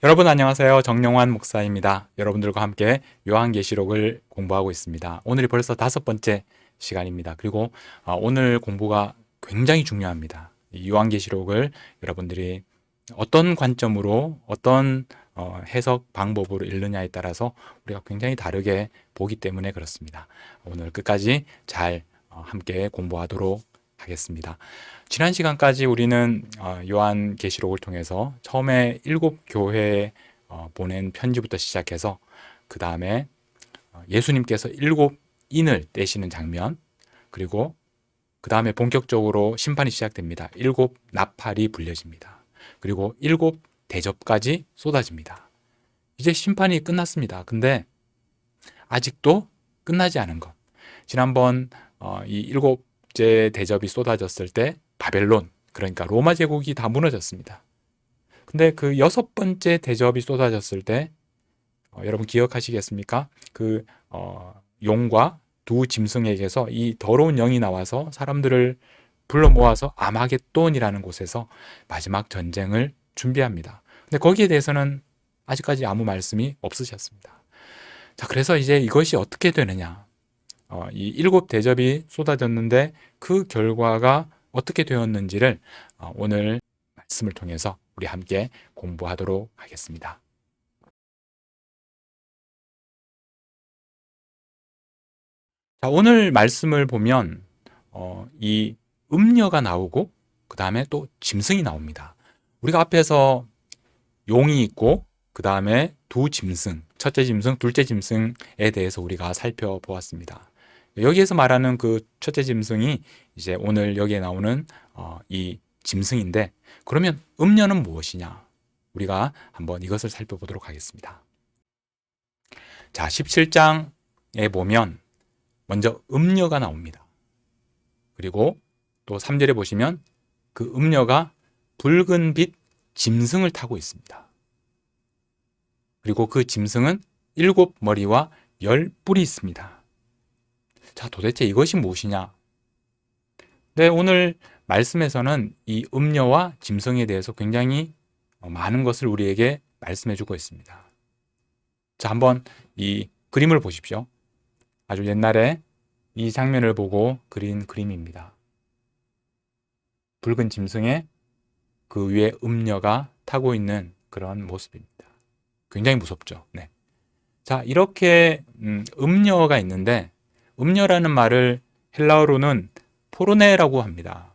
여러분 안녕하세요. 정영환 목사입니다. 여러분들과 함께 요한계시록을 공부하고 있습니다. 오늘이 벌써 5번째 시간입니다. 그리고 오늘 공부가 굉장히 중요합니다. 이 요한계시록을 여러분들이 어떤 관점으로 어떤 해석 방법으로 읽느냐에 따라서 우리가 굉장히 다르게 보기 때문에 그렇습니다. 오늘 끝까지 잘 함께 공부하도록 하겠습니다. 지난 시간까지 우리는 요한계시록을 통해서 처음에 7교회에 보낸 편지부터 시작해서 그 다음에 예수님께서 7인을 떼시는 장면, 그리고 그 다음에 본격적으로 심판이 시작됩니다. 7나팔이 불려집니다. 그리고 7대접까지 쏟아집니다. 이제 심판이 끝났습니다. 근데 아직도 끝나지 않은 것. 지난번 이 7째 대접이 쏟아졌을 때 바벨론, 그러니까 로마 제국이 다 무너졌습니다. 근데 그 6번째 대접이 쏟아졌을 때 여러분 기억하시겠습니까? 그 용과 두 짐승에게서 이 더러운 영이 나와서 사람들을 불러 모아서 아마겟돈이라는 곳에서 마지막 전쟁을 준비합니다. 근데 거기에 대해서는 아직까지 아무 말씀이 없으셨습니다. 자, 그래서 이제 이것이 어떻게 되느냐? 이 7대접이 쏟아졌는데 그 결과가 어떻게 되었는지를 오늘 말씀을 통해서 우리 함께 공부하도록 하겠습니다. 자, 오늘 말씀을 보면 이 음녀가 나오고 그 다음에 또 짐승이 나옵니다. 우리가 앞에서 용이 있고 그 다음에 두 짐승, 첫째 짐승, 둘째 짐승에 대해서 우리가 살펴보았습니다. 여기에서 말하는 그 첫째 짐승이 이제 오늘 여기에 나오는 이 짐승인데, 그러면 음녀는 무엇이냐? 우리가 한번 이것을 살펴보도록 하겠습니다. 자, 17장에 보면 먼저 음녀가 나옵니다. 그리고 또 3절에 보시면 그 음녀가 붉은 빛 짐승을 타고 있습니다. 그리고 그 짐승은 7머리와 10뿔이 있습니다. 자, 도대체 이것이 무엇이냐? 네, 오늘 말씀에서는 이 음녀와 짐승에 대해서 굉장히 많은 것을 우리에게 말씀해 주고 있습니다. 자, 한번 이 그림을 보십시오. 아주 옛날에 이 장면을 보고 그린 그림입니다. 붉은 짐승에 그 위에 음녀가 타고 있는 그런 모습입니다. 굉장히 무섭죠. 네. 자, 이렇게 음녀가 있는데, 음녀라는 말을 헬라어로는 포르네라고 합니다.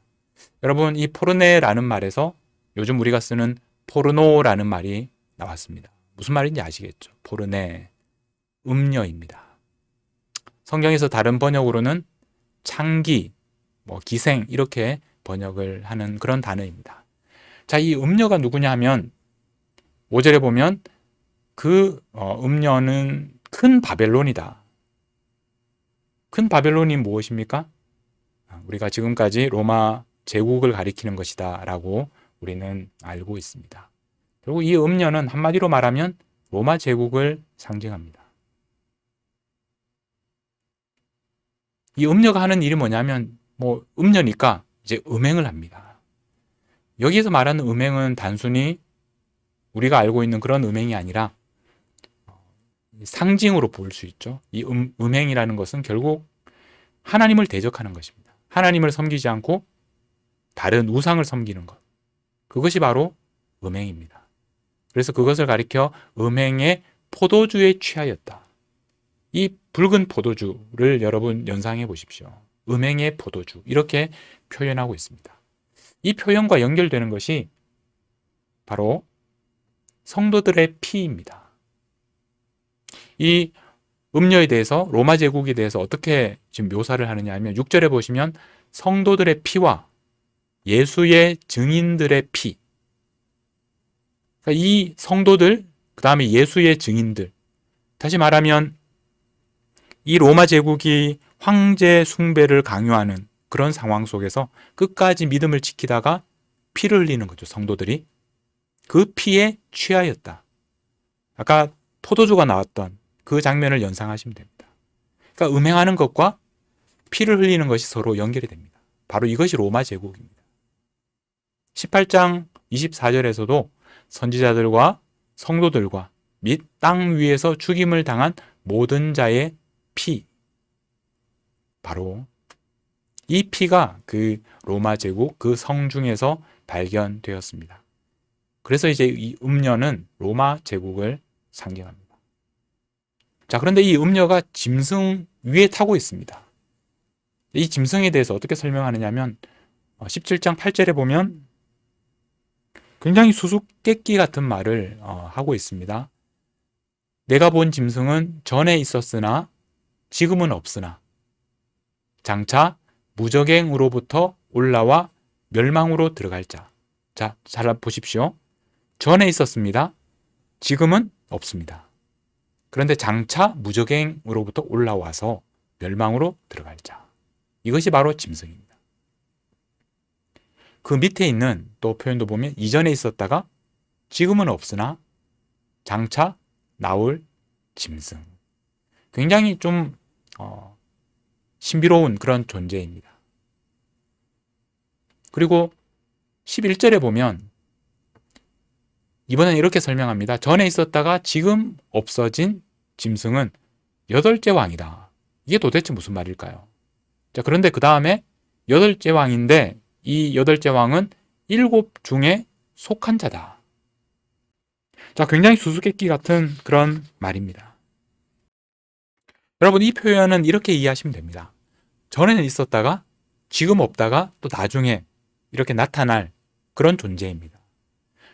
여러분, 이 포르네라는 말에서 요즘 우리가 쓰는 포르노라는 말이 나왔습니다. 무슨 말인지 아시겠죠? 포르네, 음녀입니다. 성경에서 다른 번역으로는 창기, 기생 이렇게 번역을 하는 그런 단어입니다. 자, 이 음녀가 누구냐 하면 5절에 보면 그 음녀는 큰 바벨론이다. 큰 바벨론이 무엇입니까? 우리가 지금까지 로마 제국을 가리키는 것이다 라고 우리는 알고 있습니다. 그리고 이 음녀는 한마디로 말하면 로마 제국을 상징합니다. 이 음녀가 하는 일이 뭐냐면 음녀니까 이제 음행을 합니다. 여기에서 말하는 음행은 단순히 우리가 알고 있는 그런 음행이 아니라 상징으로 볼 수 있죠. 이 음행이라는 것은 결국 하나님을 대적하는 것입니다. 하나님을 섬기지 않고 다른 우상을 섬기는 것. 그것이 바로 음행입니다. 그래서 그것을 가리켜 음행의 포도주에 취하였다. 이 붉은 포도주를 여러분 연상해 보십시오. 음행의 포도주. 이렇게 표현하고 있습니다. 이 표현과 연결되는 것이 바로 성도들의 피입니다. 이 음녀에 대해서, 로마 제국에 대해서 어떻게 지금 묘사를 하느냐 하면 6절에 보시면 성도들의 피와 예수의 증인들의 피. 그러니까 이 성도들, 그 다음에 예수의 증인들. 다시 말하면 이 로마 제국이 황제 숭배를 강요하는 그런 상황 속에서 끝까지 믿음을 지키다가 피를 흘리는 거죠. 성도들이. 그 피에 취하였다. 아까 포도주가 나왔던 그 장면을 연상하시면 됩니다. 그러니까 음행하는 것과 피를 흘리는 것이 서로 연결이 됩니다. 바로 이것이 로마 제국입니다. 18장 24절에서도 선지자들과 성도들과 및 땅 위에서 죽임을 당한 모든 자의 피, 바로 이 피가 그 로마 제국 그 성중에서 발견되었습니다. 그래서 이제 이 음녀는 로마 제국을 상징합니다. 자, 그런데 이 음녀가 짐승 위에 타고 있습니다. 이 짐승에 대해서 어떻게 설명하느냐면 17장 8절에 보면 굉장히 수수께끼 같은 말을 하고 있습니다. 내가 본 짐승은 전에 있었으나 지금은 없으나 장차 무저갱으로부터 올라와 멸망으로 들어갈 자. 자, 잘 보십시오. 전에 있었습니다. 지금은 없습니다. 그런데 장차 무저갱으로부터 올라와서 멸망으로 들어갈 자. 이것이 바로 짐승입니다. 그 밑에 있는 또 표현도 보면 이전에 있었다가 지금은 없으나 장차 나올 짐승. 굉장히 좀 신비로운 그런 존재입니다. 그리고 11절에 보면 이번엔 이렇게 설명합니다. 전에 있었다가 지금 없어진 짐승은 8째 왕이다. 이게 도대체 무슨 말일까요? 자, 그런데 그 다음에 8째 왕인데 이 8째 왕은 7 중에 속한 자다. 자, 굉장히 수수께끼 같은 그런 말입니다. 여러분, 이 표현은 이렇게 이해하시면 됩니다. 전에는 있었다가 지금 없다가 또 나중에 이렇게 나타날 그런 존재입니다.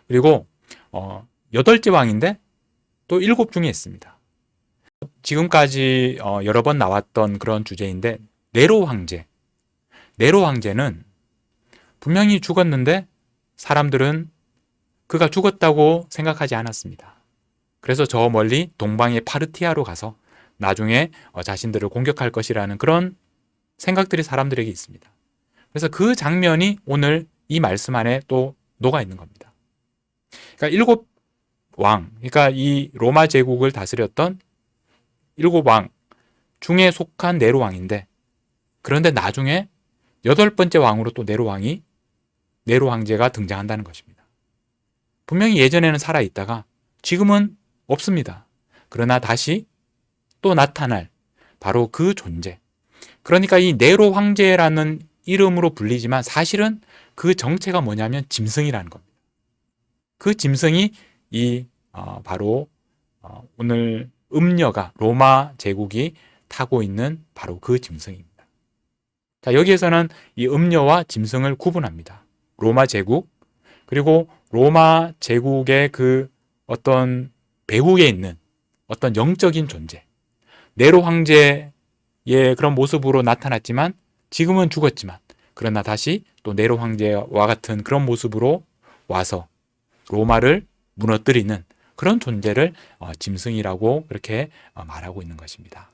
그리고 8째 왕인데 또 7 중에 있습니다. 지금까지 여러 번 나왔던 그런 주제인데 네로 황제. 네로 황제는 분명히 죽었는데 사람들은 그가 죽었다고 생각하지 않았습니다. 그래서 저 멀리 동방의 파르티아로 가서 나중에 자신들을 공격할 것이라는 그런 생각들이 사람들에게 있습니다. 그래서 그 장면이 오늘 이 말씀 안에 또 녹아 있는 겁니다. 그러니까 7 왕, 그러니까 이 로마 제국을 다스렸던 7 왕 중에 속한 네로 왕인데, 그런데 나중에 8번째 왕으로 또 네로 황제가 등장한다는 것입니다. 분명히 예전에는 살아있다가 지금은 없습니다. 그러나 다시 또 나타날 바로 그 존재. 그러니까 이 네로 황제라는 이름으로 불리지만 사실은 그 정체가 뭐냐면 짐승이라는 겁니다. 그 짐승이 바로 오늘 음녀가 로마 제국이 타고 있는 바로 그 짐승입니다. 자, 여기에서는 이 음녀와 짐승을 구분합니다. 로마 제국, 그리고 로마 제국의 그 어떤 배후에 있는 어떤 영적인 존재. 네로 황제의 그런 모습으로 나타났지만 지금은 죽었지만 그러나 다시 또 네로 황제와 같은 그런 모습으로 와서 로마를 무너뜨리는 그런 존재를 짐승이라고 그렇게 말하고 있는 것입니다.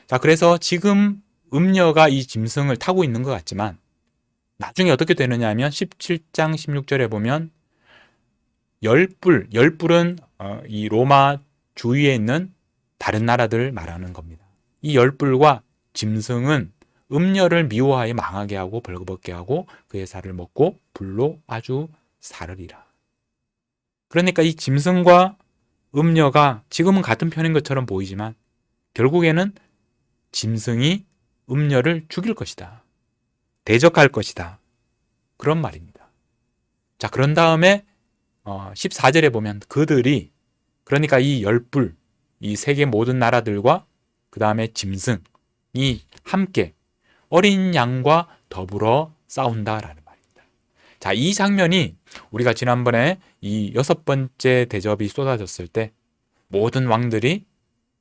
자, 그래서 지금 음녀가 이 짐승을 타고 있는 것 같지만 나중에 어떻게 되느냐 하면 17장 16절에 보면 열불은 이 로마 주위에 있는 다른 나라들을 말하는 겁니다. 이 열불과 짐승은 음녀를 미워하여 망하게 하고 벌거벗게 하고 그의 살을 먹고 불로 아주 사르리라. 그러니까 이 짐승과 음녀가 지금은 같은 편인 것처럼 보이지만 결국에는 짐승이 음녀를 죽일 것이다. 대적할 것이다. 그런 말입니다. 자, 그런 다음에 14절에 보면 그들이, 그러니까 이 열불, 이 세계 모든 나라들과 그 다음에 짐승이 함께 어린 양과 더불어 싸운다라는 말입니다. 자, 이 장면이 우리가 지난번에 이 6번째 대접이 쏟아졌을 때 모든 왕들이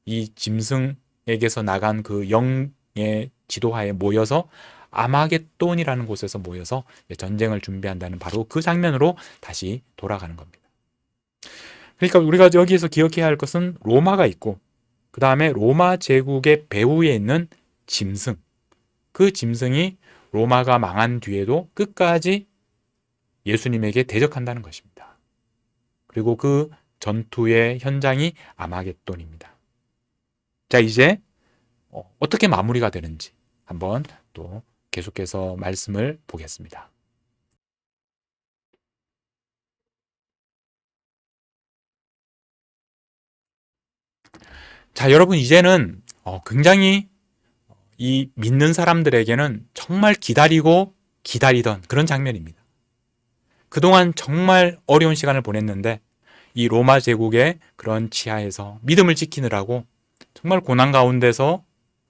이 짐승에게서 나간 그 영의 지도하에 모여서 아마겟돈이라는 곳에서 모여서 전쟁을 준비한다는 바로 그 장면으로 다시 돌아가는 겁니다. 그러니까 우리가 여기에서 기억해야 할 것은 로마가 있고 그 다음에 로마 제국의 배후에 있는 짐승, 그 짐승이 로마가 망한 뒤에도 끝까지 예수님에게 대적한다는 것입니다. 그리고 그 전투의 현장이 아마겟돈입니다. 자, 이제 어떻게 마무리가 되는지 한번 또 계속해서 말씀을 보겠습니다. 자, 여러분 이제는 굉장히 이 믿는 사람들에게는 정말 기다리고 기다리던 그런 장면입니다. 그동안 정말 어려운 시간을 보냈는데 이 로마 제국의 그런 치하에서 믿음을 지키느라고 정말 고난 가운데서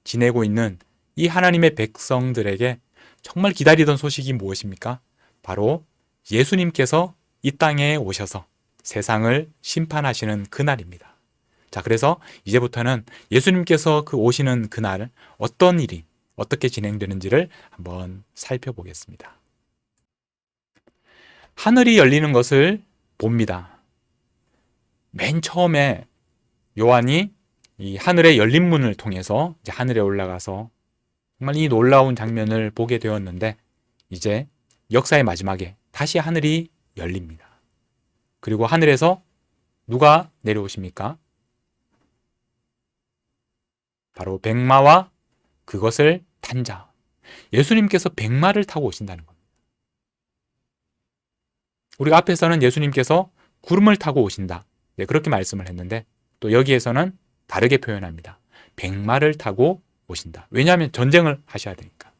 지내고 있는 이 하나님의 백성들에게 정말 기다리던 소식이 무엇입니까? 바로 예수님께서 이 땅에 오셔서 세상을 심판하시는 그날입니다. 자, 그래서 이제부터는 예수님께서 그 오시는 그날 어떤 일이 어떻게 진행되는지를 한번 살펴보겠습니다. 하늘이 열리는 것을 봅니다. 맨 처음에 요한이 이 하늘의 열린 문을 통해서 이제 하늘에 올라가서 정말 이 놀라운 장면을 보게 되었는데 이제 역사의 마지막에 다시 하늘이 열립니다. 그리고 하늘에서 누가 내려오십니까? 바로 백마와 그것을 탄 자. 예수님께서 백마를 타고 오신다는 겁니다. 우리가 앞에서는 예수님께서 구름을 타고 오신다. 네, 그렇게 말씀을 했는데 또 여기에서는 다르게 표현합니다. 백마를 타고 오신다. 왜냐하면 전쟁을 하셔야 되니까.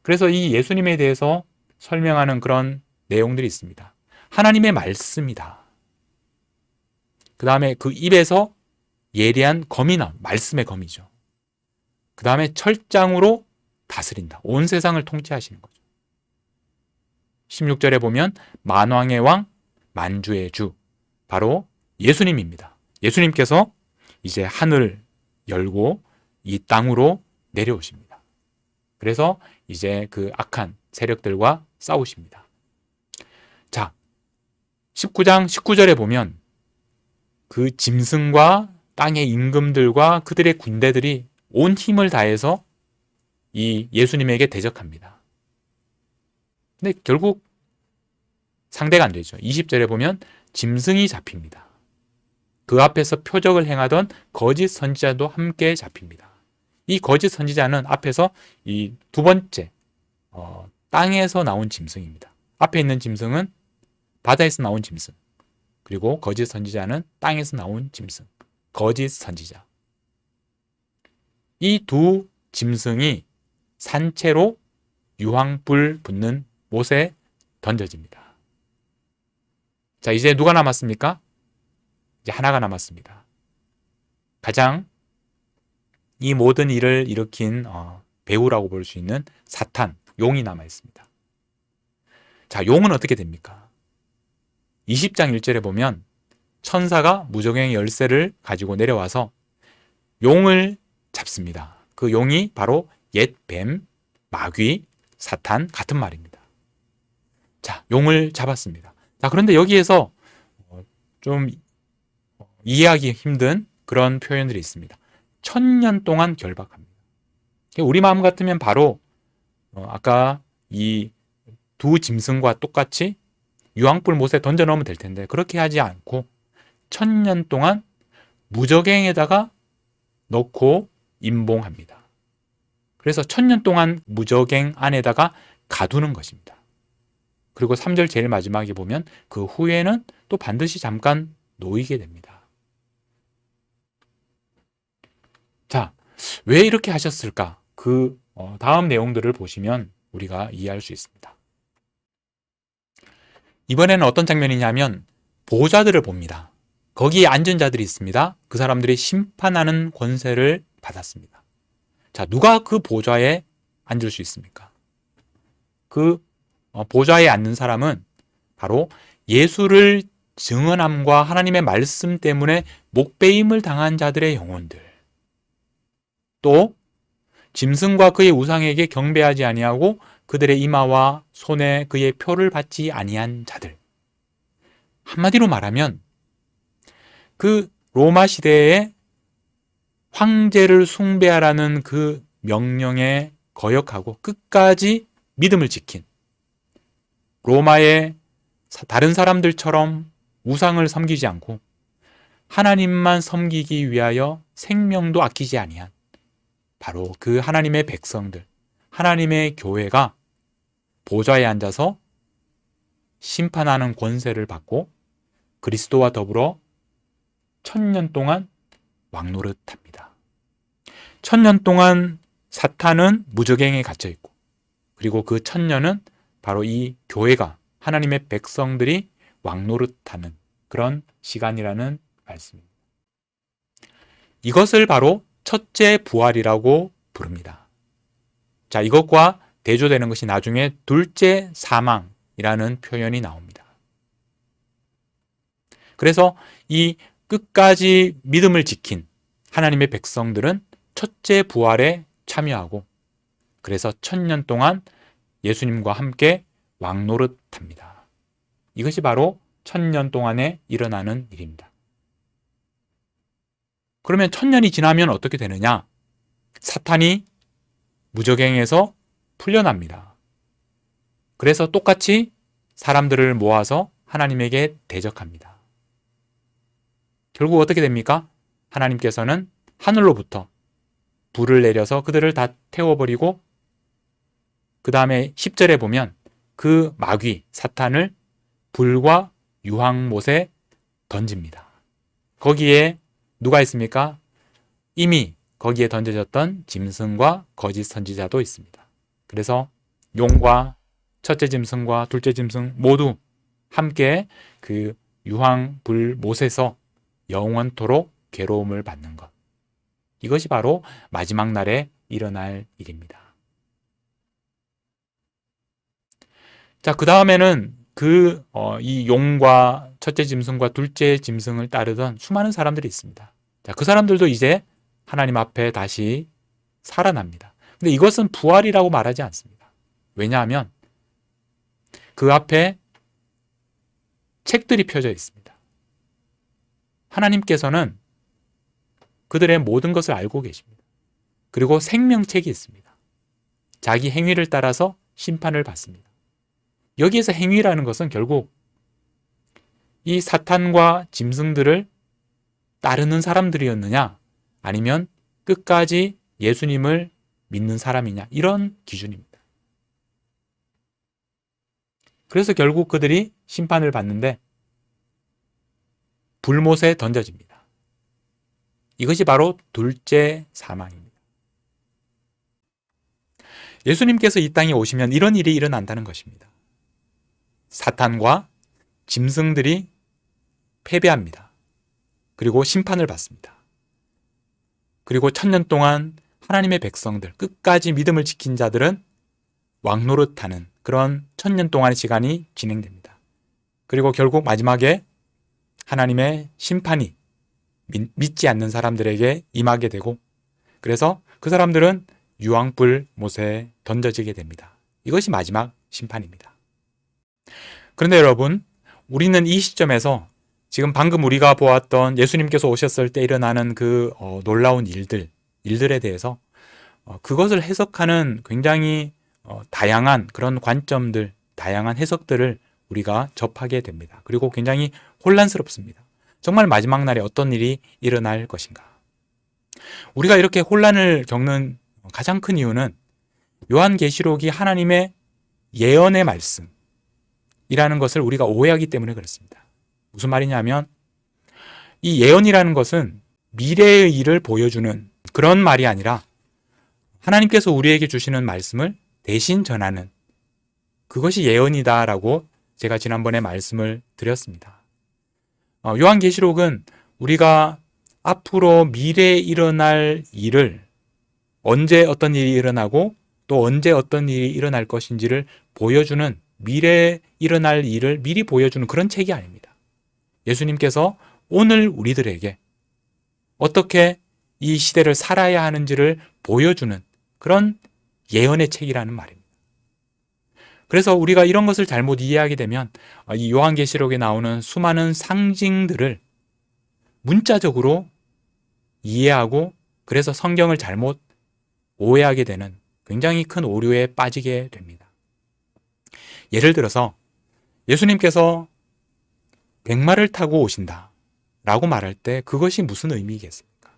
그래서 이 예수님에 대해서 설명하는 그런 내용들이 있습니다. 하나님의 말씀이다. 그 다음에 그 입에서 예리한 검이 나온 말씀의 검이죠. 그 다음에 철장으로 다스린다. 온 세상을 통치하시는 거죠. 16절에 보면 만왕의 왕, 만주의 주, 바로 예수님입니다. 예수님께서 이제 하늘 열고 이 땅으로 내려오십니다. 그래서 이제 그 악한 세력들과 싸우십니다. 자, 19장 19절에 보면 그 짐승과 땅의 임금들과 그들의 군대들이 온 힘을 다해서 이 예수님에게 대적합니다. 근데 결국 상대가 안 되죠. 20절에 보면 짐승이 잡힙니다. 그 앞에서 표적을 행하던 거짓 선지자도 함께 잡힙니다. 이 거짓 선지자는 앞에서 이 두 번째 땅에서 나온 짐승입니다. 앞에 있는 짐승은 바다에서 나온 짐승, 그리고 거짓 선지자는 땅에서 나온 짐승, 거짓 선지자. 이 두 짐승이 산채로 유황불 붙는 못에 던져집니다. 자, 이제 누가 남았습니까? 이제 하나가 남았습니다. 가장 이 모든 일을 일으킨 배우라고 볼 수 있는 사탄, 용이 남아 있습니다. 자, 용은 어떻게 됩니까? 20장 1절에 보면 천사가 무저갱의 열쇠를 가지고 내려와서 용을 잡습니다. 그 용이 바로 옛 뱀, 마귀, 사탄 같은 말입니다. 자, 용을 잡았습니다. 자, 그런데 여기에서 좀 이해하기 힘든 그런 표현들이 있습니다. 1000년 동안 결박합니다. 우리 마음 같으면 바로 아까 이 두 짐승과 똑같이 유황불 못에 던져 넣으면 될 텐데 그렇게 하지 않고 1000년 동안 무저갱에다가 넣고 임봉합니다. 그래서 1000년 동안 무저갱 안에다가 가두는 것입니다. 그리고 3절 제일 마지막에 보면 그 후에는 또 반드시 잠깐 놓이게 됩니다. 자, 왜 이렇게 하셨을까? 그 다음 내용들을 보시면 우리가 이해할 수 있습니다. 이번에는 어떤 장면이냐면 보좌들을 봅니다. 거기에 앉은 자들이 있습니다. 그 사람들이 심판하는 권세를 받았습니다. 자, 누가 그 보좌에 앉을 수 있습니까? 그 보좌에 앉는 사람은 바로 예수를 증언함과 하나님의 말씀 때문에 목배임을 당한 자들의 영혼들, 또 짐승과 그의 우상에게 경배하지 아니하고 그들의 이마와 손에 그의 표를 받지 아니한 자들. 한마디로 말하면 그 로마 시대에 황제를 숭배하라는 그 명령에 거역하고 끝까지 믿음을 지킨 로마의 다른 사람들처럼 우상을 섬기지 않고 하나님만 섬기기 위하여 생명도 아끼지 아니한 바로 그 하나님의 백성들, 하나님의 교회가 보좌에 앉아서 심판하는 권세를 받고 그리스도와 더불어 1000년 동안 왕노릇합니다. 1000년 동안 사탄은 무저갱에 갇혀 있고, 그리고 그 1000년은 바로 이 교회가, 하나님의 백성들이 왕노릇하는 그런 시간이라는 말씀입니다. 이것을 바로 첫째 부활이라고 부릅니다. 자, 이것과 대조되는 것이 나중에 둘째 사망이라는 표현이 나옵니다. 그래서 이 끝까지 믿음을 지킨 하나님의 백성들은 첫째 부활에 참여하고, 그래서 1000년 동안 예수님과 함께 왕노릇합니다. 이것이 바로 1000년 동안에 일어나는 일입니다. 그러면 1000년이 지나면 어떻게 되느냐? 사탄이 무저갱에서 풀려납니다. 그래서 똑같이 사람들을 모아서 하나님에게 대적합니다. 결국 어떻게 됩니까? 하나님께서는 하늘로부터 불을 내려서 그들을 다 태워버리고, 그 다음에 10절에 보면 그 마귀 사탄을 불과 유황못에 던집니다. 거기에 누가 있습니까? 이미 거기에 던져졌던 짐승과 거짓 선지자도 있습니다. 그래서 용과 첫째 짐승과 둘째 짐승 모두 함께 그 유황불못에서 영원토록 괴로움을 받는 것. 이것이 바로 마지막 날에 일어날 일입니다. 자, 그 다음에는 이 용과 첫째 짐승과 둘째 짐승을 따르던 수많은 사람들이 있습니다. 자, 그 사람들도 이제 하나님 앞에 다시 살아납니다. 근데 이것은 부활이라고 말하지 않습니다. 왜냐하면 그 앞에 책들이 펴져 있습니다. 하나님께서는 그들의 모든 것을 알고 계십니다. 그리고 생명책이 있습니다. 자기 행위를 따라서 심판을 받습니다. 여기에서 행위라는 것은 결국 이 사탄과 짐승들을 따르는 사람들이었느냐, 아니면 끝까지 예수님을 믿는 사람이냐, 이런 기준입니다. 그래서 결국 그들이 심판을 받는데 불못에 던져집니다. 이것이 바로 둘째 사망입니다. 예수님께서 이 땅에 오시면 이런 일이 일어난다는 것입니다. 사탄과 짐승들이 패배합니다. 그리고 심판을 받습니다. 그리고 1000년 동안 하나님의 백성들, 끝까지 믿음을 지킨 자들은 왕노릇하는 그런 1000년 동안의 시간이 진행됩니다. 그리고 결국 마지막에 하나님의 심판이 믿지 않는 사람들에게 임하게 되고, 그래서 그 사람들은 유황불 못에 던져지게 됩니다. 이것이 마지막 심판입니다. 그런데 여러분, 우리는 이 시점에서 지금 방금 우리가 보았던 예수님께서 오셨을 때 일어나는 그 놀라운 일들에 대해서 그것을 해석하는 굉장히 다양한 그런 관점들, 다양한 해석들을 우리가 접하게 됩니다. 그리고 굉장히 혼란스럽습니다. 정말 마지막 날에 어떤 일이 일어날 것인가? 우리가 이렇게 혼란을 겪는 가장 큰 이유는 요한계시록이 하나님의 예언의 말씀이라는 것을 우리가 오해하기 때문에 그렇습니다. 무슨 말이냐면, 이 예언이라는 것은 미래의 일을 보여주는 그런 말이 아니라 하나님께서 우리에게 주시는 말씀을 대신 전하는, 그것이 예언이다라고 제가 지난번에 말씀을 드렸습니다. 요한계시록은 우리가 앞으로 미래에 일어날 일을, 언제 어떤 일이 일어나고 또 언제 어떤 일이 일어날 것인지를 보여주는, 미래에 일어날 일을 미리 보여주는 그런 책이 아닙니다. 예수님께서 오늘 우리들에게 어떻게 이 시대를 살아야 하는지를 보여주는 그런 예언의 책이라는 말입니다. 그래서 우리가 이런 것을 잘못 이해하게 되면 이 요한계시록에 나오는 수많은 상징들을 문자적으로 이해하고, 그래서 성경을 잘못 오해하게 되는 굉장히 큰 오류에 빠지게 됩니다. 예를 들어서 예수님께서 백마를 타고 오신다 라고 말할 때 그것이 무슨 의미겠습니까?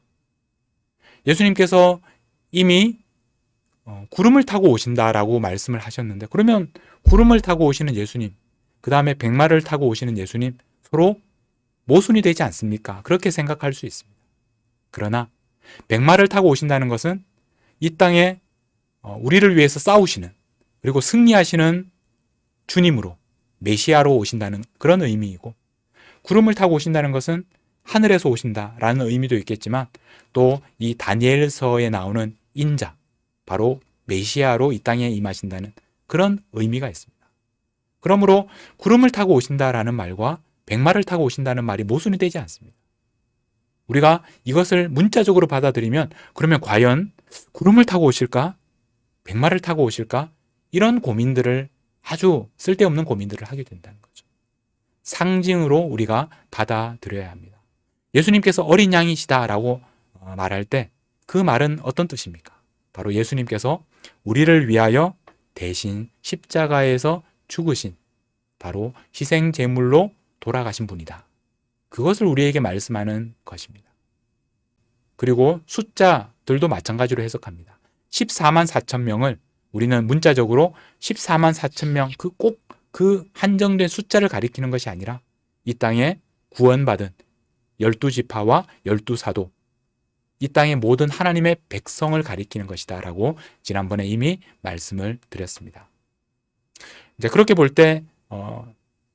예수님께서 이미 구름을 타고 오신다라고 말씀을 하셨는데, 그러면 구름을 타고 오시는 예수님, 그 다음에 백마를 타고 오시는 예수님, 서로 모순이 되지 않습니까? 그렇게 생각할 수 있습니다. 그러나 백마를 타고 오신다는 것은 이 땅에 우리를 위해서 싸우시는, 그리고 승리하시는 주님으로, 메시아로 오신다는 그런 의미이고, 구름을 타고 오신다는 것은 하늘에서 오신다라는 의미도 있겠지만, 또 이 다니엘서에 나오는 인자, 바로 메시아로 이 땅에 임하신다는 그런 의미가 있습니다. 그러므로 구름을 타고 오신다라는 말과 백마를 타고 오신다는 말이 모순이 되지 않습니다. 우리가 이것을 문자적으로 받아들이면, 그러면 과연 구름을 타고 오실까? 백마를 타고 오실까? 이런 고민들을, 아주 쓸데없는 고민들을 하게 된다는 거죠. 상징으로 우리가 받아들여야 합니다. 예수님께서 어린 양이시다라고 말할 때 그 말은 어떤 뜻입니까? 바로 예수님께서 우리를 위하여 대신 십자가에서 죽으신, 바로 희생제물로 돌아가신 분이다. 그것을 우리에게 말씀하는 것입니다. 그리고 숫자들도 마찬가지로 해석합니다. 14만 4천 명을 우리는 문자적으로 14만 4천 명, 꼭 그 한정된 숫자를 가리키는 것이 아니라 이 땅에 구원받은 12지파와 12사도, 이 땅의 모든 하나님의 백성을 가리키는 것이다 라고 지난번에 이미 말씀을 드렸습니다. 이제 그렇게 볼 때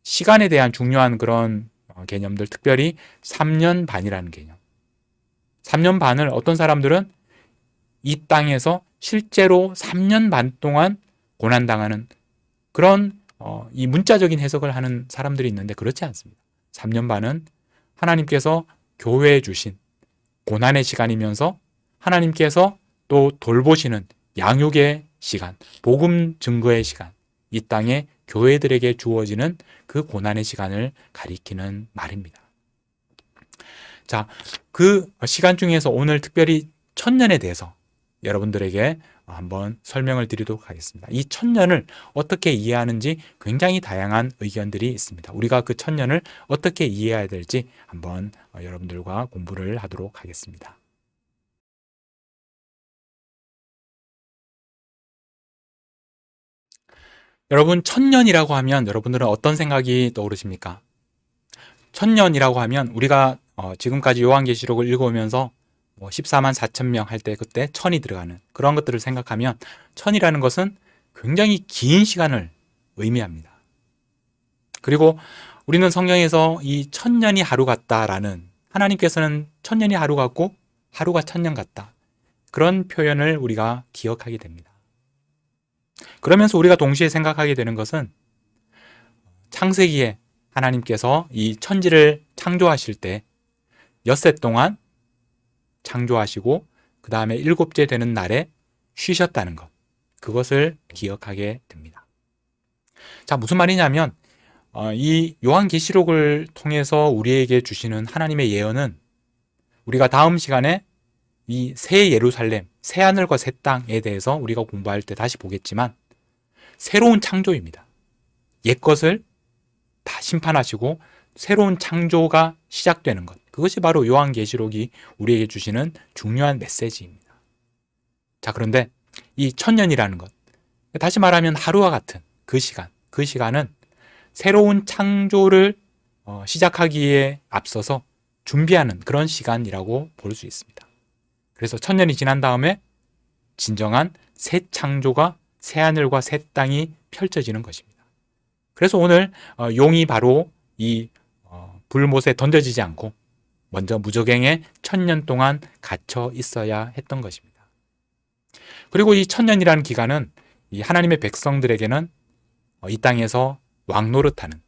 시간에 대한 중요한 그런 개념들, 특별히 3년 반이라는 개념. 3년 반을 어떤 사람들은 이 땅에서 실제로 3년 반 동안 고난당하는 그런 이 문자적인 해석을 하는 사람들이 있는데, 그렇지 않습니다. 3년 반은 하나님께서 교회에 주신 고난의 시간이면서 하나님께서 또 돌보시는 양육의 시간, 복음 증거의 시간, 이 땅에 교회들에게 주어지는 그 고난의 시간을 가리키는 말입니다. 자, 그 시간 중에서 오늘 특별히 천년에 대해서 여러분들에게 한번 설명을 드리도록 하겠습니다. 이 천년을 어떻게 이해하는지 굉장히 다양한 의견들이 있습니다. 우리가 그 천년을 어떻게 이해해야 될지 한번 여러분들과 공부를 하도록 하겠습니다. 여러분, 천년이라고 하면 여러분들은 어떤 생각이 떠오르십니까? 천년이라고 하면 우리가 지금까지 요한계시록을 읽어오면서 14만 4천 명 할 때 그때 천이 들어가는 그런 것들을 생각하면, 천이라는 것은 굉장히 긴 시간을 의미합니다. 그리고 우리는 성경에서 이 천년이 하루 같다라는, 하나님께서는 천년이 하루 같고 하루가 천년 같다, 그런 표현을 우리가 기억하게 됩니다. 그러면서 우리가 동시에 생각하게 되는 것은, 창세기에 하나님께서 이 천지를 창조하실 때 엿새 동안 창조하시고 그 다음에 일곱째 되는 날에 쉬셨다는 것, 그것을 기억하게 됩니다. 자, 무슨 말이냐면 이 요한계시록을 통해서 우리에게 주시는 하나님의 예언은, 우리가 다음 시간에 이 새 예루살렘, 새 하늘과 새 땅에 대해서 우리가 공부할 때 다시 보겠지만, 새로운 창조입니다. 옛것을 다 심판하시고 새로운 창조가 시작되는 것, 그것이 바로 요한계시록이 우리에게 주시는 중요한 메시지입니다. 자, 그런데 이 천년이라는 것, 다시 말하면 하루와 같은 그 시간은 새로운 창조를 시작하기에 앞서서 준비하는 그런 시간이라고 볼 수 있습니다. 그래서 천년이 지난 다음에 진정한 새 창조가, 새 하늘과 새 땅이 펼쳐지는 것입니다. 그래서 오늘 용이 바로 이 불못에 던져지지 않고 먼저 무저갱에 1000년 동안 갇혀 있어야 했던 것입니다. 그리고 이 1000년이라는 기간은 이 하나님의 백성들에게는 이 땅에서 왕노릇하는,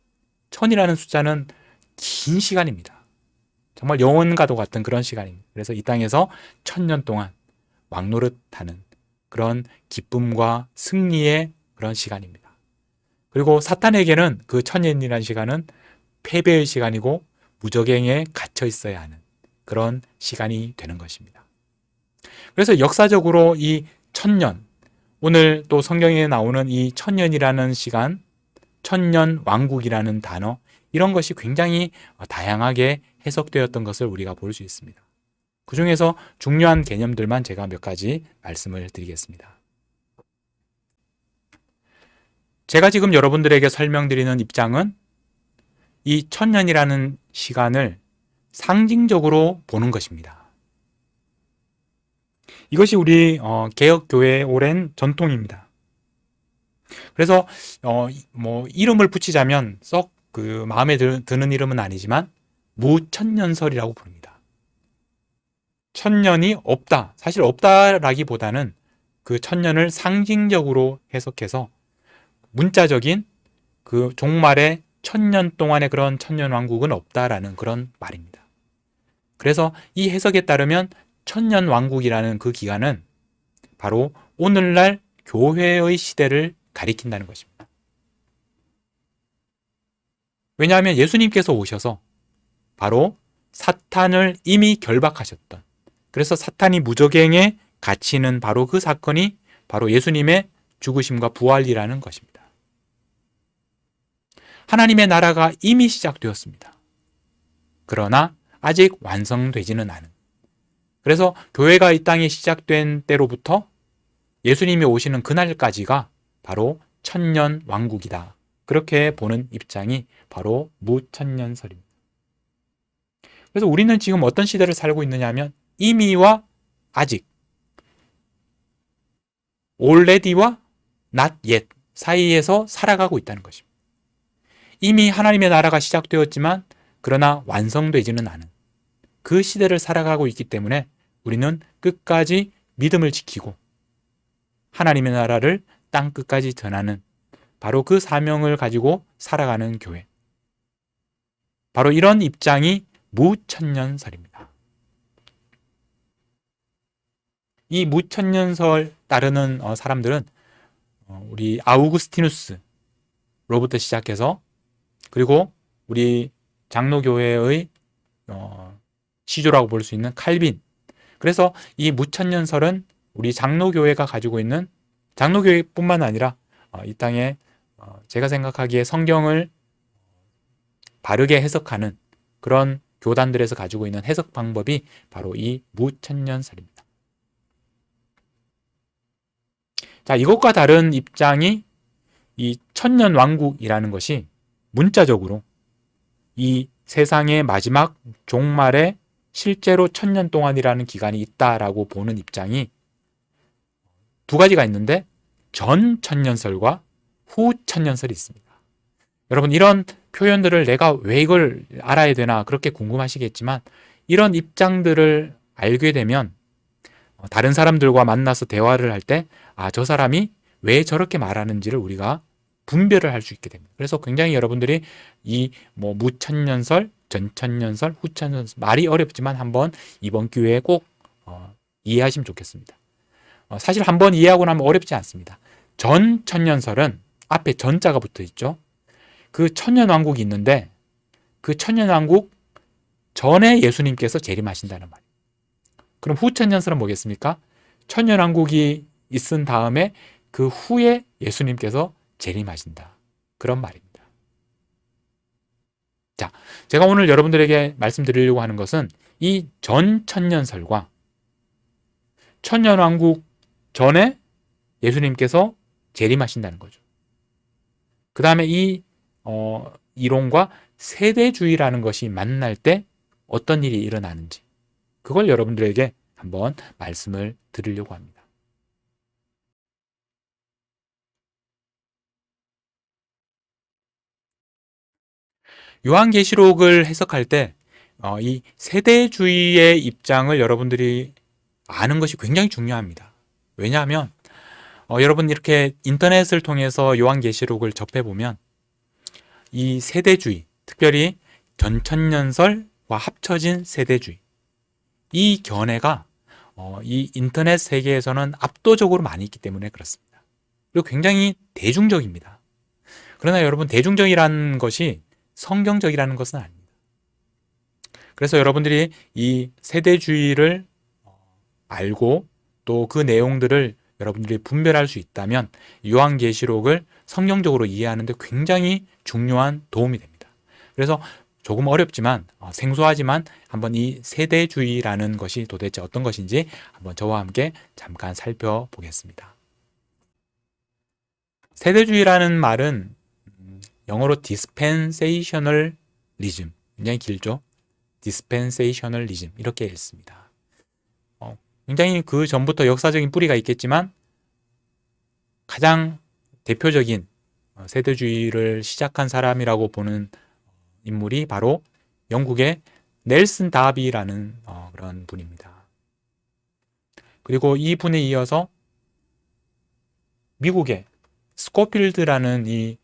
1000이라는 숫자는 긴 시간입니다. 정말 영원과도 같은 그런 시간입니다. 그래서 이 땅에서 1000년 동안 왕노릇하는 그런 기쁨과 승리의 그런 시간입니다. 그리고 사탄에게는 그 1000년이라는 시간은 패배의 시간이고 무저갱에 갇혀 있어야 하는 그런 시간이 되는 것입니다. 그래서 역사적으로 이 1000년, 오늘 또 성경에 나오는 이 1000년이라는 시간, 1000년 왕국이라는 단어, 이런 것이 굉장히 다양하게 해석되었던 것을 우리가 볼 수 있습니다. 그 중에서 중요한 개념들만 제가 몇 가지 말씀을 드리겠습니다. 제가 지금 여러분들에게 설명드리는 입장은 이 1000년이라는 시간을 상징적으로 보는 것입니다. 이것이 우리 개혁교회의 오랜 전통입니다. 그래서 뭐 이름을 붙이자면 썩 그 마음에 드는 이름은 아니지만 무천년설이라고 부릅니다. 천년이 없다. 사실 없다라기보다는 그 천년을 상징적으로 해석해서 문자적인 그 종말의 천년 동안의 그런 천년왕국은 없다라는 그런 말입니다. 그래서 이 해석에 따르면 천년왕국이라는 그 기간은 바로 오늘날 교회의 시대를 가리킨다는 것입니다. 왜냐하면 예수님께서 오셔서 바로 사탄을 이미 결박하셨던, 그래서 사탄이 무적행에 갇히는 바로 그 사건이 바로 예수님의 죽으심과 부활이라는 것입니다. 하나님의 나라가 이미 시작되었습니다. 그러나 아직 완성되지는 않은, 그래서 교회가 이 땅에 시작된 때로부터 예수님이 오시는 그날까지가 바로 천년 왕국이다. 그렇게 보는 입장이 바로 무천년설입니다. 그래서 우리는 지금 어떤 시대를 살고 있느냐 하면 이미와 아직, already와 not yet 사이에서 살아가고 있다는 것입니다. 이미 하나님의 나라가 시작되었지만 그러나 완성되지는 않은 그 시대를 살아가고 있기 때문에 우리는 끝까지 믿음을 지키고 하나님의 나라를 땅 끝까지 전하는 바로 그 사명을 가지고 살아가는 교회, 바로 이런 입장이 무천년설입니다. 이 무천년설 따르는 사람들은 우리 아우구스티누스로부터 시작해서 그리고 우리 장로교회의 시조라고 볼 수 있는 칼빈, 그래서 이 무천년설은 우리 장로교회가 가지고 있는, 장로교회뿐만 아니라 이 땅에 제가 생각하기에 성경을 바르게 해석하는 그런 교단들에서 가지고 있는 해석 방법이 바로 이 무천년설입니다. 자, 이것과 다른 입장이 이 천년왕국이라는 것이 문자적으로 이 세상의 마지막 종말에 실제로 천년 동안이라는 기간이 있다라고 보는 입장이 두 가지가 있는데 전 천년설과 후 천년설이 있습니다. 여러분, 이런 표현들을 내가 왜 이걸 알아야 되나 그렇게 궁금하시겠지만 이런 입장들을 알게 되면 다른 사람들과 만나서 대화를 할 때 저 사람이 왜 저렇게 말하는지를 우리가 분별을 할 수 있게 됩니다. 그래서 굉장히 여러분들이 이 무천년설, 전천년설, 후천년설 말이 어렵지만 한번 이번 기회에 꼭 이해하시면 좋겠습니다. 사실 한번 이해하고 나면 어렵지 않습니다. 전천년설은 앞에 전자가 붙어 있죠. 그 천년왕국이 있는데 그 천년왕국 전에 예수님께서 재림하신다는 말이에요. 그럼 후천년설은 뭐겠습니까? 천년왕국이 있은 다음에 그 후에 예수님께서 재림하신다. 그런 말입니다. 자, 제가 오늘 여러분들에게 말씀드리려고 하는 것은 이 전천년설과 천년왕국 전에 예수님께서 재림하신다는 거죠. 그 다음에 이 이론과 세대주의라는 것이 만날 때 어떤 일이 일어나는지 그걸 여러분들에게 한번 말씀을 드리려고 합니다. 요한계시록을 해석할 때 이 세대주의의 입장을 여러분들이 아는 것이 굉장히 중요합니다. 왜냐하면 여러분 이렇게 인터넷을 통해서 요한계시록을 접해보면 이 세대주의, 특별히 전천년설과 합쳐진 세대주의, 이 견해가 이 인터넷 세계에서는 압도적으로 많이 있기 때문에 그렇습니다. 그리고 굉장히 대중적입니다. 그러나 여러분, 대중적이라는 것이 성경적이라는 것은 아닙니다. 그래서 여러분들이 이 세대주의를 알고 또 그 내용들을 여러분들이 분별할 수 있다면 요한계시록을 성경적으로 이해하는 데 굉장히 중요한 도움이 됩니다. 그래서 조금 어렵지만 생소하지만 한번 이 세대주의라는 것이 도대체 어떤 것인지 한번 저와 함께 잠깐 살펴보겠습니다. 세대주의라는 말은 영어로 dispensationalism, 굉장히 길죠. dispensationalism 이렇게 읽습니다. 굉장히 그 전부터 역사적인 뿌리가 있겠지만 가장 대표적인 세대주의를 시작한 사람이라고 보는 인물이 바로 영국의 넬슨 다비라는 그런 분입니다. 그리고 이 분에 이어서 미국의 스코필드라는 이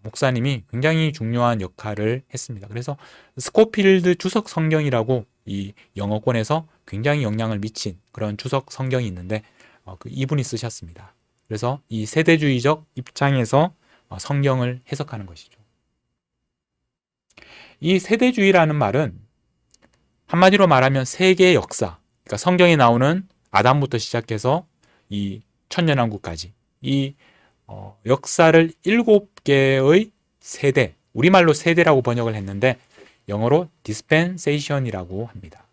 목사님이 굉장히 중요한 역할을 했습니다. 그래서 스코필드 주석 성경이라고 이 영어권에서 굉장히 영향을 미친 그런 주석 성경이 있는데 이분이 쓰셨습니다. 그래서 이 세대주의적 입장에서 성경을 해석하는 것이죠. 이 세대주의라는 말은 한마디로 말하면 세계의 역사, 그러니까 성경에 나오는 아담부터 시작해서 이 천년왕국까지 이 역사를 7개의 세대, 우리말로 세대라고 번역을 했는데 영어로 dispensation이라고 합니다.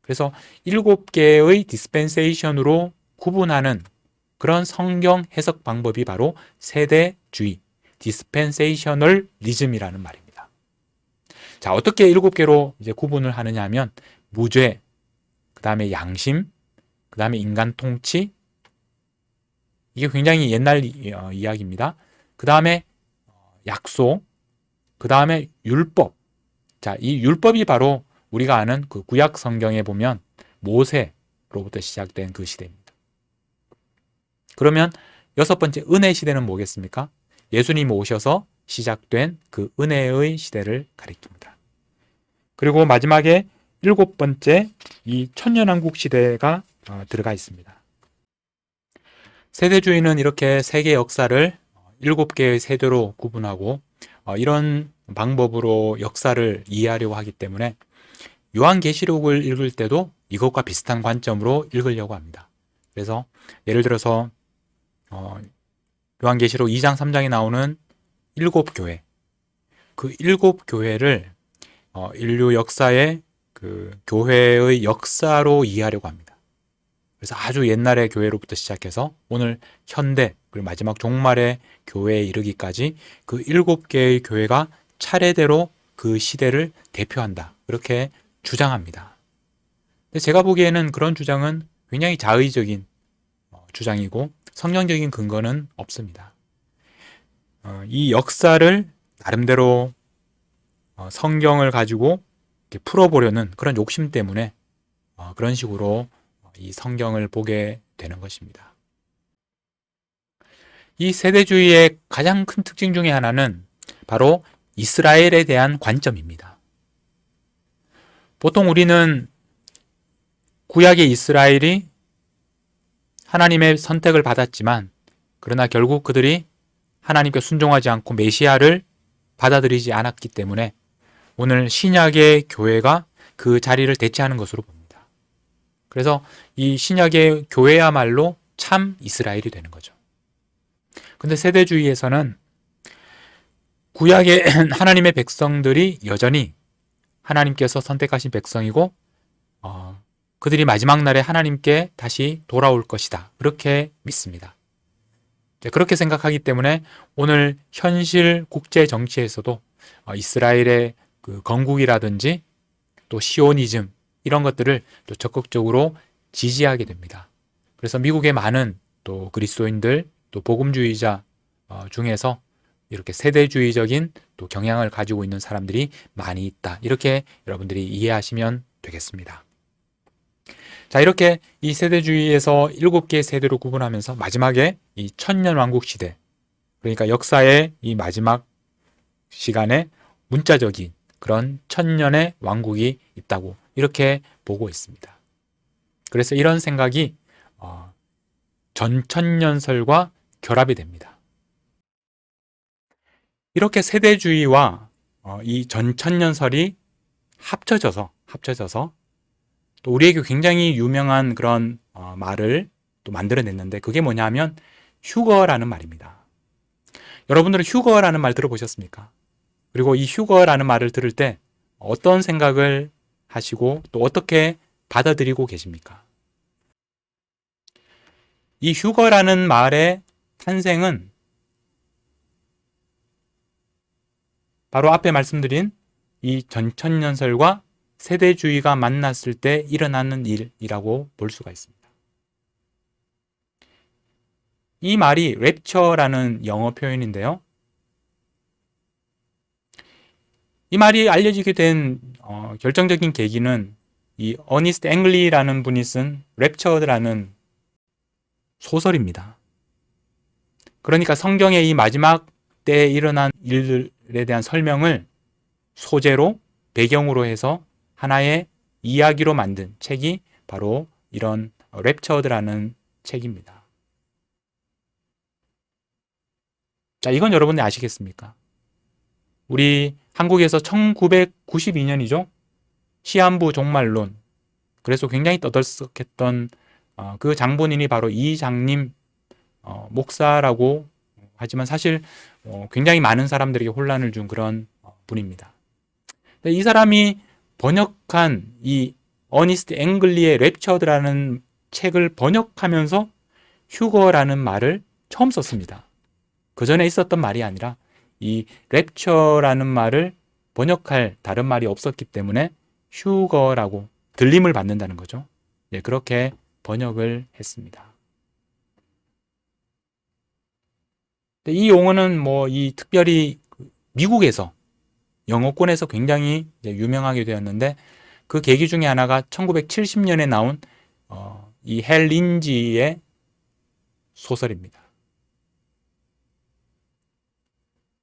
그래서 7개의 dispensation으로 구분하는 그런 성경 해석 방법이 바로 세대주의, dispensationalism이라는 말입니다. 자, 어떻게 7개로 이제 구분을 하느냐 하면 무죄, 그 다음에 양심, 그 다음에 인간 통치, 이게 굉장히 옛날 이야기입니다. 그 다음에 약속, 그 다음에 율법. 자, 이 율법이 바로 우리가 아는 그 구약 성경에 보면 모세로부터 시작된 그 시대입니다. 그러면 6번째 은혜 시대는 뭐겠습니까? 예수님이 오셔서 시작된 그 은혜의 시대를 가리킵니다. 그리고 마지막에 7번째 이 천년왕국 시대가 들어가 있습니다. 세대주의는 이렇게 세계 역사를 7개의 세대로 구분하고 이런 방법으로 역사를 이해하려고 하기 때문에 요한계시록을 읽을 때도 이것과 비슷한 관점으로 읽으려고 합니다. 그래서 예를 들어서 요한계시록 2장 3장에 나오는 7교회, 그 7교회를 인류 역사의 그 교회의 역사로 이해하려고 합니다. 그래서 아주 옛날의 교회로부터 시작해서 오늘 현대 그리고 마지막 종말의 교회에 이르기까지 그 7개의 교회가 차례대로 그 시대를 대표한다. 그렇게 주장합니다. 근데 제가 보기에는 그런 주장은 굉장히 자의적인 주장이고 성경적인 근거는 없습니다. 이 역사를 나름대로 성경을 가지고 이렇게 풀어보려는 그런 욕심 때문에 그런 식으로 이 성경을 보게 되는 것입니다. 이 세대주의의 가장 큰 특징 중에 하나는 바로 이스라엘에 대한 관점입니다. 보통 우리는 구약의 이스라엘이 하나님의 선택을 받았지만 그러나 결국 그들이 하나님께 순종하지 않고 메시아를 받아들이지 않았기 때문에 오늘 신약의 교회가 그 자리를 대체하는 것으로 봅니다. 그래서 이 신약의 교회야말로 참 이스라엘이 되는 거죠. 근데 세대주의에서는 구약의 하나님의 백성들이 여전히 하나님께서 선택하신 백성이고 그들이 마지막 날에 하나님께 다시 돌아올 것이다. 그렇게 믿습니다. 그렇게 생각하기 때문에 오늘 현실 국제 정치에서도 이스라엘의 그 건국이라든지 또 시오니즘 이런 것들을 또 적극적으로 지지하게 됩니다. 그래서 미국의 많은 또 그리스도인들 또 복음주의자 중에서 이렇게 세대주의적인 또 경향을 가지고 있는 사람들이 많이 있다. 이렇게 여러분들이 이해하시면 되겠습니다. 자, 이렇게 이 세대주의에서 7개의 세대로 구분하면서 마지막에 이 천년왕국 시대, 그러니까 역사의 이 마지막 시간에 문자적인 그런 천년의 왕국이 있다고 이렇게 보고 있습니다. 그래서 이런 생각이 전천년설과 결합이 됩니다. 이렇게 세대주의와 이 전천년설이 합쳐져서 또 우리에게 굉장히 유명한 그런 말을 또 만들어냈는데 그게 뭐냐면 휴거라는 말입니다. 여러분들은 휴거라는 말 들어보셨습니까? 그리고 이 휴거라는 말을 들을 때 어떤 생각을 하시고 또 어떻게 받아들이고 계십니까? 이 휴거라는 말의 탄생은 바로 앞에 말씀드린 이 전천년설과 세대주의가 만났을 때 일어나는 일이라고 볼 수가 있습니다. 이 말이 랩처라는 영어 표현인데요. 이 말이 알려지게 된 결정적인 계기는 이 어니스트 앵글리라는 분이 쓴 랩처라는 소설입니다. 그러니까 성경의 이 마지막 때에 일어난 일들에 대한 설명을 소재로 배경으로 해서 하나의 이야기로 만든 책이 바로 이런 랩처드라는 책입니다. 자, 이건 여러분이 아시겠습니까? 우리 한국에서 1992년이죠. 시한부 종말론. 그래서 굉장히 떠들썩했던 그 장본인이 바로 이장림 목사라고 하지만 사실 굉장히 많은 사람들에게 혼란을 준 그런 분입니다. 이 사람이 번역한 이 어니스트 앵글리의 랩처드라는 책을 번역하면서 휴거라는 말을 처음 썼습니다. 그 전에 있었던 말이 아니라 이 랩처라는 말을 번역할 다른 말이 없었기 때문에 휴거라고 들림을 받는다는 거죠. 예, 그렇게 번역을 했습니다. 이 용어는 이 특별히 미국에서 영어권에서 굉장히 유명하게 되었는데 그 계기 중에 하나가 1970년에 나온 이 헬 린지의 소설입니다.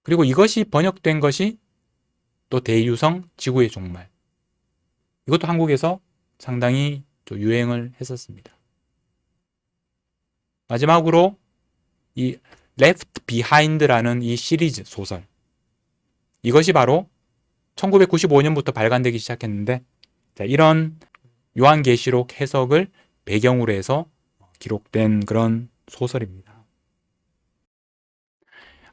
그리고 이것이 번역된 것이 또 대유성 지구의 종말. 이것도 한국에서 상당히 유행을 했었습니다. 마지막으로 이 Left Behind라는 이 시리즈 소설. 이것이 바로 1995년부터 발간되기 시작했는데 이런 요한계시록 해석을 배경으로 해서 기록된 그런 소설입니다.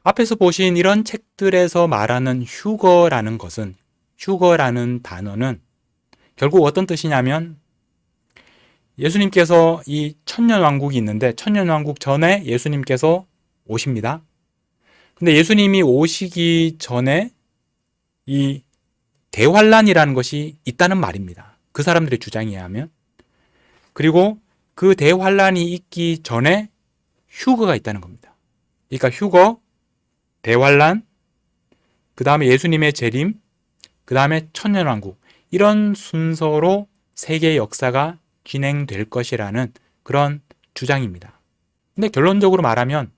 앞에서 보신 이런 책들에서 말하는 휴거라는 것은, 휴거라는 단어는 결국 어떤 뜻이냐면 예수님께서 이 천년왕국이 있는데 천년왕국 전에 예수님께서 오십니다. 근데 예수님이 오시기 전에 이 대환란이라는 것이 있다는 말입니다. 그 사람들의 주장에 의하면. 그리고 그 대환란이 있기 전에 휴거가 있다는 겁니다. 그러니까 휴거, 대환란, 그 다음에 예수님의 재림, 그 다음에 천년왕국, 이런 순서로 세계의 역사가 진행될 것이라는 그런 주장입니다. 근데 결론적으로 말하면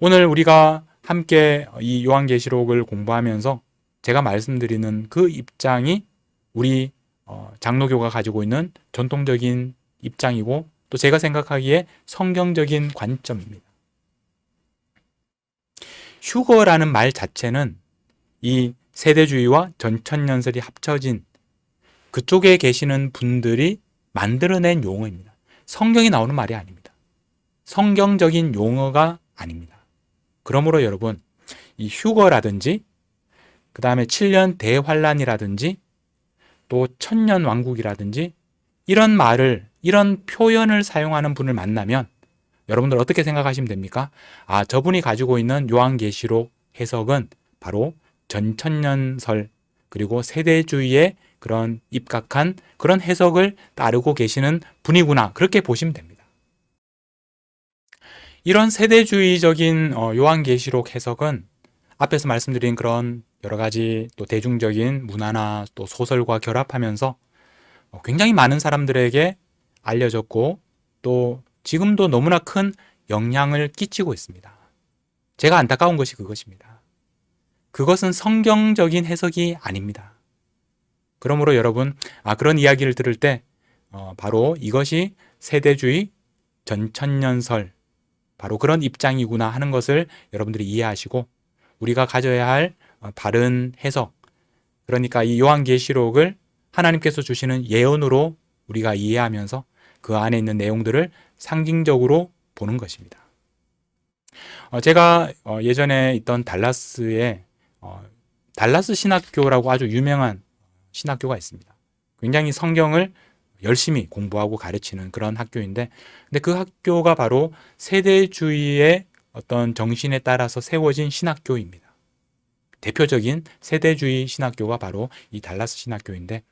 오늘 우리가 함께 이 요한계시록을 공부하면서 제가 말씀드리는 그 입장이 우리 장로교가 가지고 있는 전통적인 입장이고 또 제가 생각하기에 성경적인 관점입니다. 휴거라는 말 자체는 이 세대주의와 전천년설이 합쳐진 그쪽에 계시는 분들이 만들어낸 용어입니다. 성경이 나오는 말이 아닙니다. 성경적인 용어가 아닙니다. 그러므로 여러분, 이 휴거라든지 그 다음에 7년 대환란이라든지 또 천년왕국이라든지 이런 말을, 이런 표현을 사용하는 분을 만나면 여러분들 어떻게 생각하시면 됩니까? 아, 저분이 가지고 있는 요한계시록 해석은 바로 전천년설 그리고 세대주의에 그런 입각한 그런 해석을 따르고 계시는 분이구나, 그렇게 보시면 됩니다. 이런 세대주의적인 요한계시록 해석은 앞에서 말씀드린 그런 여러 가지 또 대중적인 문화나 또 소설과 결합하면서 굉장히 많은 사람들에게 알려졌고 또 지금도 너무나 큰 영향을 끼치고 있습니다. 제가 안타까운 것이 그것입니다. 그것은 성경적인 해석이 아닙니다. 그러므로 여러분, 그런 이야기를 들을 때 바로 이것이 세대주의, 전천년설, 바로 그런 입장이구나 하는 것을 여러분들이 이해하시고 우리가 가져야 할 바른 해석, 그러니까 이 요한계시록을 하나님께서 주시는 예언으로 우리가 이해하면서 그 안에 있는 내용들을 상징적으로 보는 것입니다. 제가 예전에 있던 달라스에 달라스 신학교라고 아주 유명한 신학교가 있습니다. 굉장히 성경을 열심히 공부하고 가르치는 그런 학교인데, 근데 그 학교가 바로 세대주의의 어떤 정신에 따라서 세워진 신학교입니다. 대표적인 세대주의 신학교가 바로 이 달라스 신학교인데,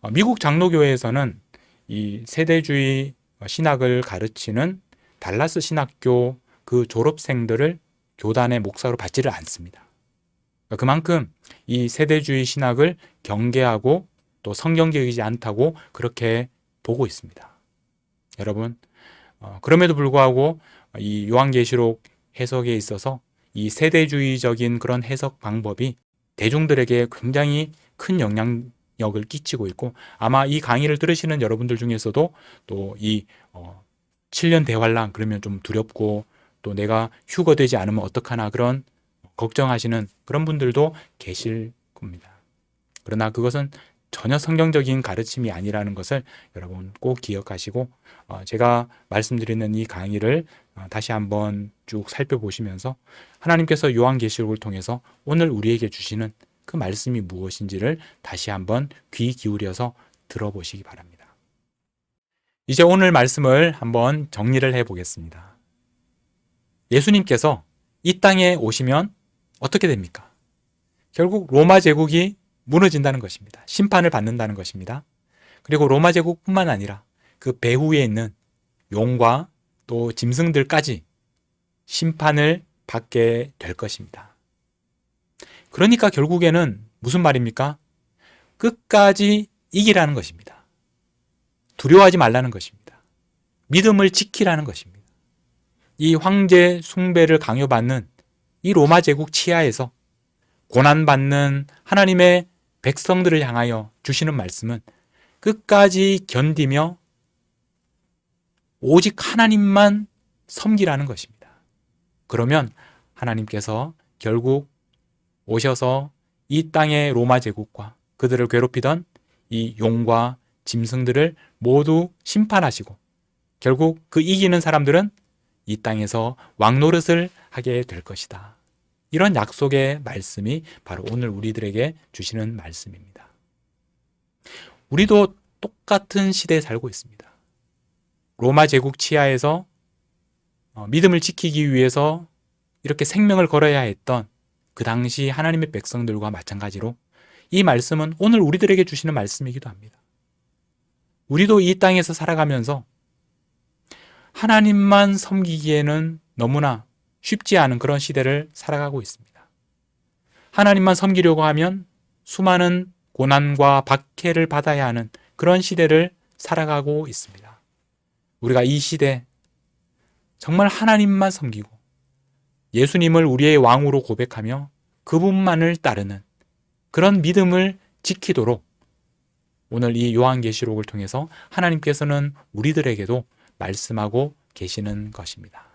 미국 장로교회에서는 이 세대주의 신학을 가르치는 달라스 신학교 그 졸업생들을 교단의 목사로 받지를 않습니다. 그만큼 이 세대주의 신학을 경계하고 또 성경적이지 않다고 그렇게 보고 있습니다. 여러분, 그럼에도 불구하고 이 요한계시록 해석에 있어서 이 세대주의적인 그런 해석 방법이 대중들에게 굉장히 큰 영향력을 끼치고 있고, 아마 이 강의를 들으시는 여러분들 중에서도 또 이 7년 대환란 그러면 좀 두렵고, 또 내가 휴거되지 않으면 어떡하나 그런 걱정하시는 그런 분들도 계실 겁니다. 그러나 그것은 전혀 성경적인 가르침이 아니라는 것을 여러분 꼭 기억하시고, 제가 말씀드리는 이 강의를 다시 한번 쭉 살펴보시면서 하나님께서 요한계시록을 통해서 오늘 우리에게 주시는 그 말씀이 무엇인지를 다시 한번 귀 기울여서 들어보시기 바랍니다. 이제 오늘 말씀을 한번 정리를 해보겠습니다. 예수님께서 이 땅에 오시면 어떻게 됩니까? 결국 로마 제국이 무너진다는 것입니다. 심판을 받는다는 것입니다. 그리고 로마 제국뿐만 아니라 그 배후에 있는 용과 또 짐승들까지 심판을 받게 될 것입니다. 그러니까 결국에는 무슨 말입니까? 끝까지 이기라는 것입니다. 두려워하지 말라는 것입니다. 믿음을 지키라는 것입니다. 이 황제 숭배를 강요받는 이 로마 제국 치하에서 고난받는 하나님의 백성들을 향하여 주시는 말씀은 끝까지 견디며 오직 하나님만 섬기라는 것입니다. 그러면 하나님께서 결국 오셔서 이 땅의 로마 제국과 그들을 괴롭히던 이 용과 짐승들을 모두 심판하시고, 결국 그 이기는 사람들은 이 땅에서 왕노릇을 하게 될 것이다. 이런 약속의 말씀이 바로 오늘 우리들에게 주시는 말씀입니다. 우리도 똑같은 시대에 살고 있습니다. 로마 제국 치하에서 믿음을 지키기 위해서 이렇게 생명을 걸어야 했던 그 당시 하나님의 백성들과 마찬가지로 이 말씀은 오늘 우리들에게 주시는 말씀이기도 합니다. 우리도 이 땅에서 살아가면서 하나님만 섬기기에는 너무나 쉽지 않은 그런 시대를 살아가고 있습니다. 하나님만 섬기려고 하면 수많은 고난과 박해를 받아야 하는 그런 시대를 살아가고 있습니다. 우리가 이 시대 정말 하나님만 섬기고 예수님을 우리의 왕으로 고백하며 그분만을 따르는 그런 믿음을 지키도록 오늘 이 요한계시록을 통해서 하나님께서는 우리들에게도 말씀하고 계시는 것입니다.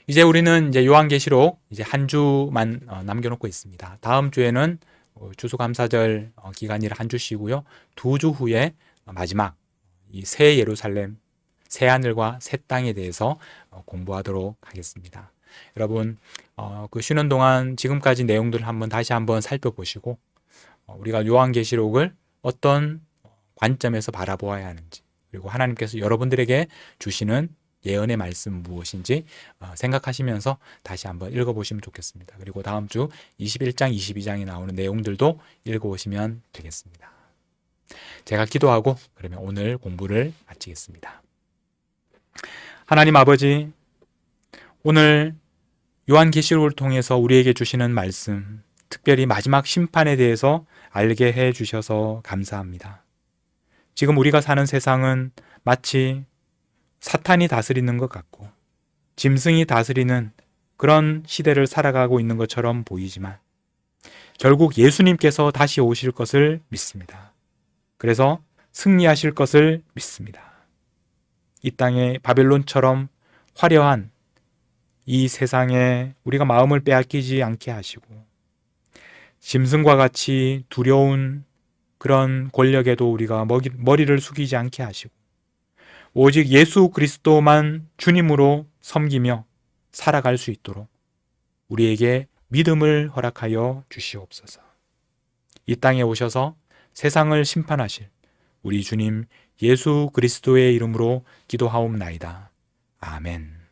이제 우리는 요한계시록 한 주만 남겨놓고 있습니다. 다음 주에는 추수감사절 기간이라 한 주 쉬고요. 2주 후에 마지막 이 새 예루살렘, 새 하늘과 새 땅에 대해서 공부하도록 하겠습니다. 여러분, 그 쉬는 동안 지금까지 내용들을 다시 한번 살펴보시고 우리가 요한계시록을 어떤 관점에서 바라보아야 하는지, 그리고 하나님께서 여러분들에게 주시는 예언의 말씀 무엇인지 생각하시면서 다시 한번 읽어보시면 좋겠습니다. 그리고 다음 주 21장, 22장에 나오는 내용들도 읽어보시면 되겠습니다. 제가 기도하고 그러면 오늘 공부를 마치겠습니다. 하나님 아버지, 오늘 요한계시록을 통해서 우리에게 주시는 말씀, 특별히 마지막 심판에 대해서 알게 해 주셔서 감사합니다. 지금 우리가 사는 세상은 마치 사탄이 다스리는 것 같고 짐승이 다스리는 그런 시대를 살아가고 있는 것처럼 보이지만 결국 예수님께서 다시 오실 것을 믿습니다. 그래서 승리하실 것을 믿습니다. 이 땅에 바벨론처럼 화려한 이 세상에 우리가 마음을 빼앗기지 않게 하시고 짐승과 같이 두려운 그런 권력에도 우리가 머리를 숙이지 않게 하시고 오직 예수 그리스도만 주님으로 섬기며 살아갈 수 있도록 우리에게 믿음을 허락하여 주시옵소서. 이 땅에 오셔서 세상을 심판하실 우리 주님 예수 그리스도의 이름으로 기도하옵나이다. 아멘.